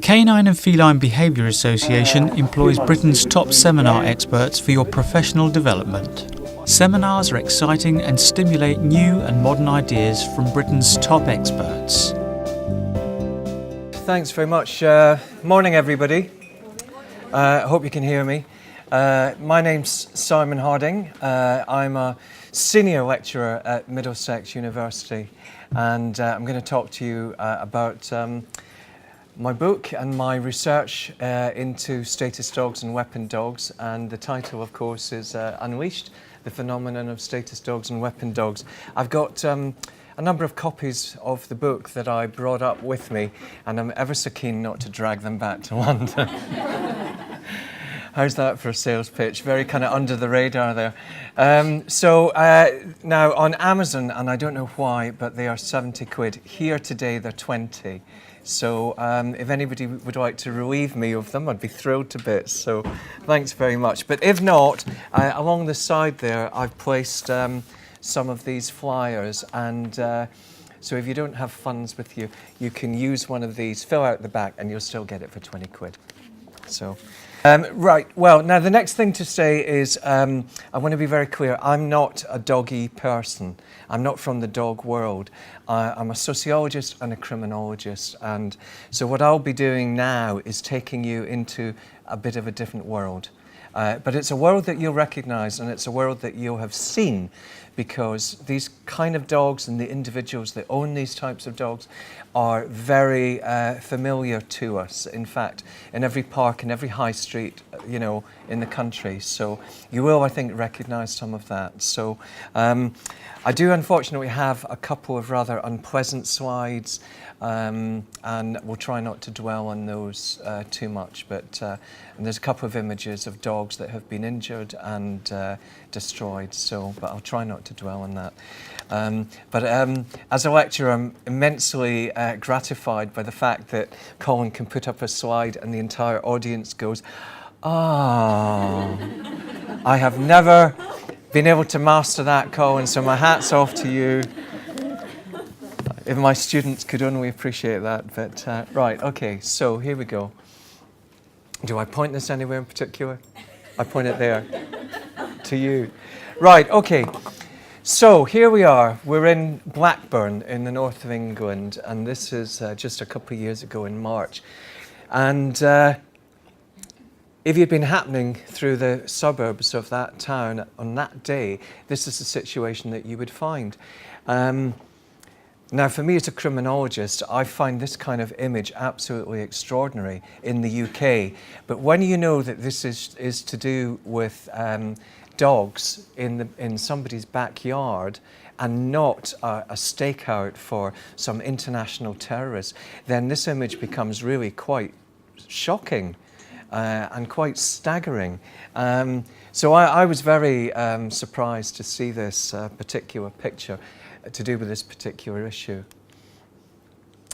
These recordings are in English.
Canine and Feline Behaviour Association employs Britain's top seminar experts for your professional development. Seminars are exciting and stimulate new and modern ideas from Britain's top experts. Thanks very much. Morning, everybody. I hope you can hear me. My name's Simon Harding. I'm a senior lecturer at Middlesex University, and I'm going to talk to you about my book and my research into status dogs and weapon dogs. And the title, of course, is Unleashed: The Phenomenon of Status Dogs and Weapon Dogs. I've got a number of copies of the book that I brought up with me, and I'm ever so keen not to drag them back to London. How's that for a sales pitch? Very kind of under the radar there. Now on Amazon, and I don't know why, but they are 70 quid. Here today they're 20. So if anybody would like to relieve me of them, I'd be thrilled to bits. So thanks very much. But if not, along the side there, I've placed some of these flyers. And so if you don't have funds with you, you can use one of these, fill out the back, and you'll still get it for 20 quid. So, right, well, now the next thing to say is I want to be very clear. I'm not a doggy person. I'm not from the dog world. I'm a sociologist and a criminologist. And so what I'll be doing now is taking you into a bit of a different world. But it's a world that you'll recognize, and it's a world that you'll have seen, because these kind of dogs and the individuals that own these types of dogs are very familiar to us. In fact, in every park, in every high street, you know, in the country. So you will, I think, recognize some of that. So I do unfortunately have a couple of rather unpleasant slides, and we'll try not to dwell on those too much. But and there's a couple of images of dogs that have been injured and destroyed. So, but I'll try not to dwell on that. But as a lecturer, I'm immensely gratified by the fact that Colin can put up a slide and the entire audience goes, "Ah, I have never been able to master that, Colin, so my hat's off to you." If my students could only appreciate that, but right, okay, so here we go. Do I point this anywhere in particular? I point it there, to you. Right, okay, so here we are. We're in Blackburn in the north of England, and this is just a couple of years ago in March. And if you'd been happening through the suburbs of that town on that day, this is the situation that you would find. Now, for me as a criminologist, I find this kind of image absolutely extraordinary in the UK. But when you know that this is to do with dogs in somebody's backyard and not a stakeout for some international terrorist, then this image becomes really quite shocking and quite staggering. So I was very surprised to see this particular picture to do with this particular issue.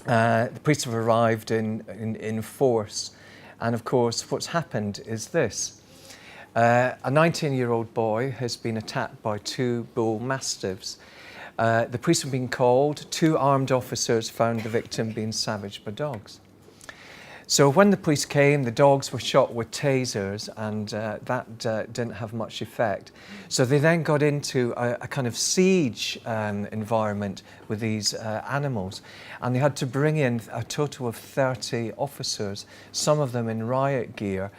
The police have arrived in force, and of course what's happened is this. A 19-year-old boy has been attacked by two bull mastiffs. The police have been called. Two armed officers found the victim being savaged by dogs. So when the police came, the dogs were shot with tasers, and that didn't have much effect. So they then got into a kind of siege environment with these animals, and they had to bring in a total of 30 officers, some of them in riot gear.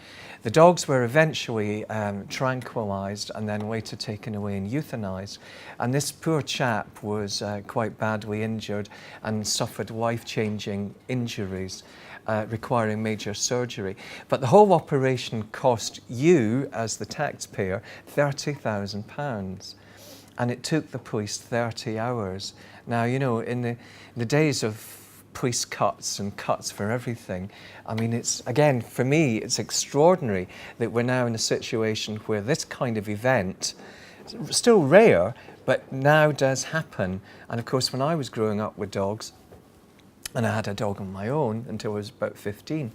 The dogs were eventually tranquilized and then later taken away and euthanized. And this poor chap was quite badly injured and suffered life-changing injuries, requiring major surgery. But the whole operation cost you, as the taxpayer, £30,000. And it took the police 30 hours. Now, you know, in the days of police cuts and cuts for everything, I mean, it's, again, for me, it's extraordinary that we're now in a situation where this kind of event, still rare, but now does happen. And of course, when I was growing up with dogs, and I had a dog of my own until I was about 15,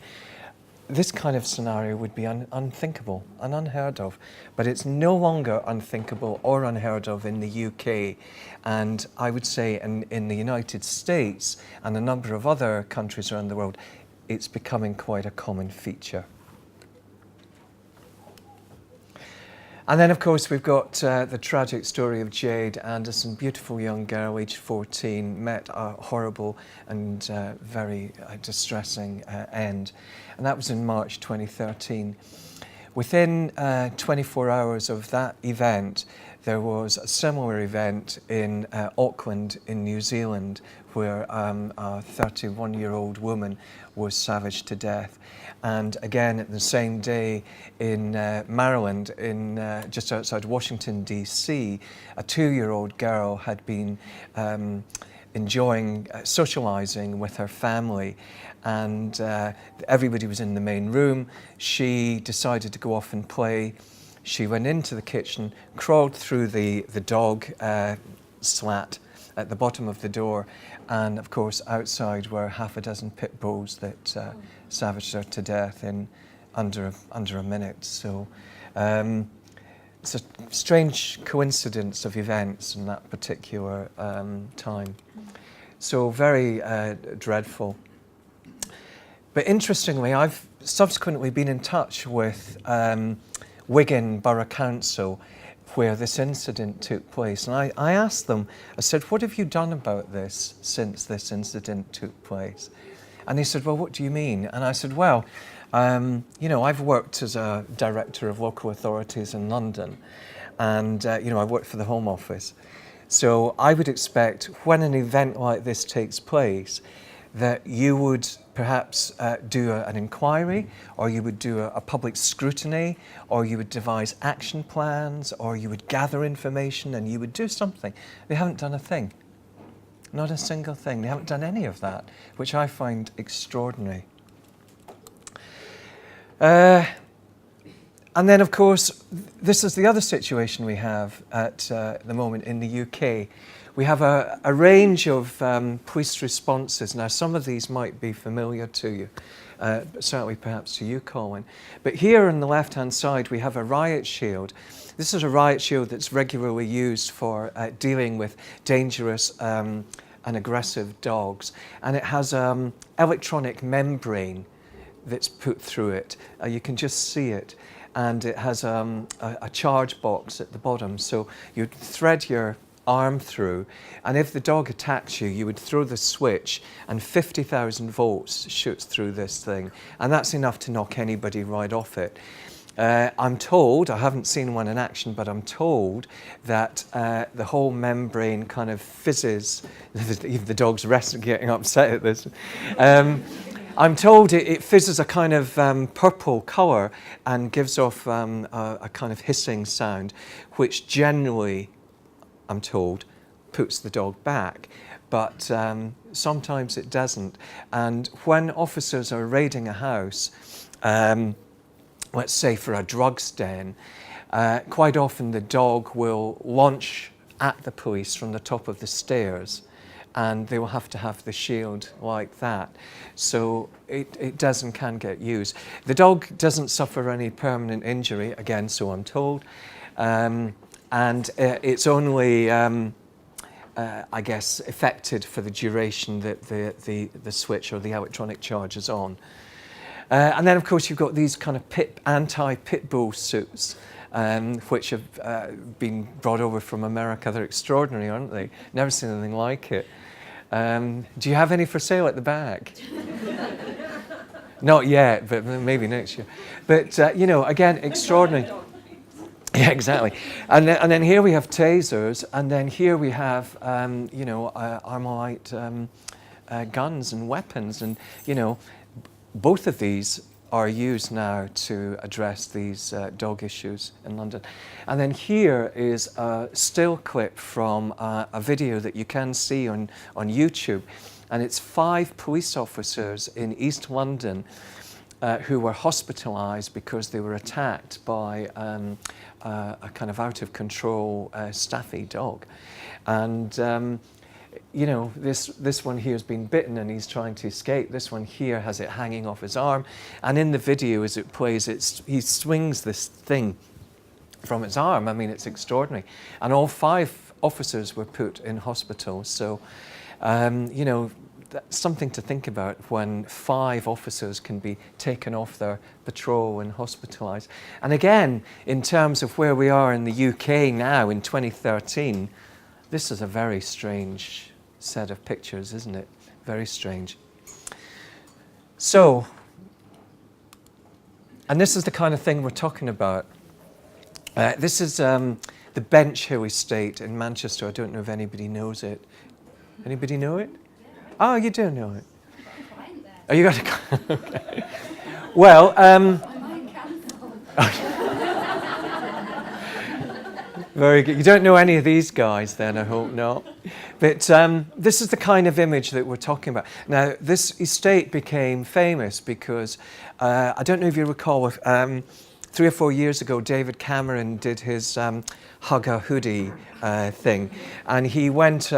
this kind of scenario would be unthinkable and unheard of. But it's no longer unthinkable or unheard of in the UK. And I would say in the United States and a number of other countries around the world, it's becoming quite a common feature. And then, of course, we've got the tragic story of Jade Anderson, beautiful young girl, aged 14, met a horrible and very distressing end. And that was in March 2013. Within 24 hours of that event, there was a similar event in Auckland in New Zealand, where a 31-year-old woman was savaged to death. And again, at the same day in Maryland, in just outside Washington, D.C., a 2-year-old girl had been enjoying socialising with her family, and everybody was in the main room. She decided to go off and play. She went into the kitchen, crawled through the dog slat at the bottom of the door, and of course outside were half a dozen pit bulls that savaged her to death in under a minute. So it's a strange coincidence of events in that particular time. So very dreadful. But interestingly, I've subsequently been in touch with Wigan Borough Council, where this incident took place. And I asked them, I said, what have you done about this since this incident took place? And he said, well, what do you mean? And I said, well, you know, I've worked as a director of local authorities in London, and, you know, I worked for the Home Office. So I would expect when an event like this takes place, that you would perhaps do an inquiry, or you would do a public scrutiny, or you would devise action plans, or you would gather information and you would do something. They haven't done a thing. Not a single thing. They haven't done any of that, which I find extraordinary. And then, of course, this is the other situation we have at the moment in the UK. We have a range of police responses. Now, some of these might be familiar to you, certainly perhaps to you, Colin. But here on the left-hand side, we have a riot shield. This is a riot shield that's regularly used for dealing with dangerous and aggressive dogs. And it has electronic membrane that's put through it. You can just see it. And it has a charge box at the bottom. So you thread your arm through, and if the dog attacks you, you would throw the switch and 50,000 volts shoots through this thing, and that's enough to knock anybody right off it. I'm told, I haven't seen one in action, but I'm told that the whole membrane kind of fizzes. Even the dog's getting upset at this. I'm told it fizzes a kind of purple colour and gives off a kind of hissing sound, which generally, I'm told, puts the dog back, but sometimes it doesn't. And when officers are raiding a house, let's say for a drugs den, quite often the dog will launch at the police from the top of the stairs, and they will have to have the shield like that. So it does and can get used. The dog doesn't suffer any permanent injury, again, so I'm told. And it's only, I guess, affected for the duration that the switch or the electronic charge is on. And then, of course, you've got these kind of anti-pit bull suits, which have been brought over from America. They're extraordinary, aren't they? Never seen anything like it. Do you have any for sale at the back? Not yet, but maybe next year. But, you know, again, extraordinary. Yeah, exactly. And then here we have tasers, and then here we have, you know, Armalite guns and weapons. And, you know, both of these are used now to address these dog issues in London. And then here is a still clip from a video that you can see on YouTube. And it's 5 police officers in East London who were hospitalised because they were attacked by a kind of out-of-control staffy dog. And you know, this one here has been bitten and he's trying to escape. This one here has it hanging off his arm. And in the video, as it plays, he swings this thing from its arm. I mean, it's extraordinary. And all 5 officers were put in hospital. So, you know, that's something to think about when 5 officers can be taken off their patrol and hospitalised. And again, in terms of where we are in the UK now in 2013, this is a very strange set of pictures, isn't it? Very strange. So, and this is the kind of thing we're talking about. This is the Bench Hill Estate in Manchester. I don't know if anybody knows it. Anybody know it? Oh, you do know it. Oh, you got to. Okay. Well, very good. You don't know any of these guys, then? I hope not. But this is the kind of image that we're talking about. Now, this estate became famous because I don't know if you recall. 3 or 4 years ago, David Cameron did his hug a hoodie thing, and he went.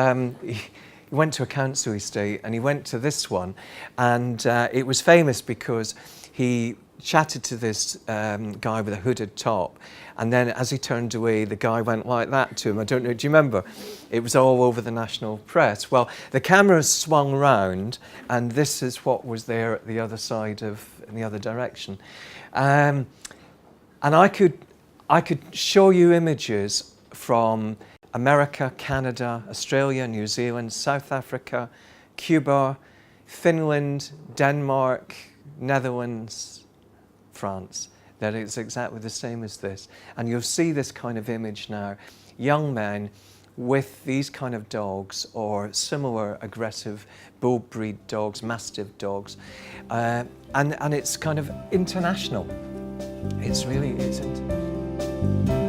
He went to a council estate and he went to this one, and it was famous because he chatted to this guy with a hooded top, and then as he turned away, the guy went like that to him. I don't know, do you remember? It was all over the national press. Well, the camera swung round, and this is what was there at the other side of, in the other direction. And I could show you images from America, Canada, Australia, New Zealand, South Africa, Cuba, Finland, Denmark, Netherlands, France. That is exactly the same as this. And you'll see this kind of image now. Young men with these kind of dogs or similar aggressive bull breed dogs, mastiff dogs. And it's kind of international. It's international.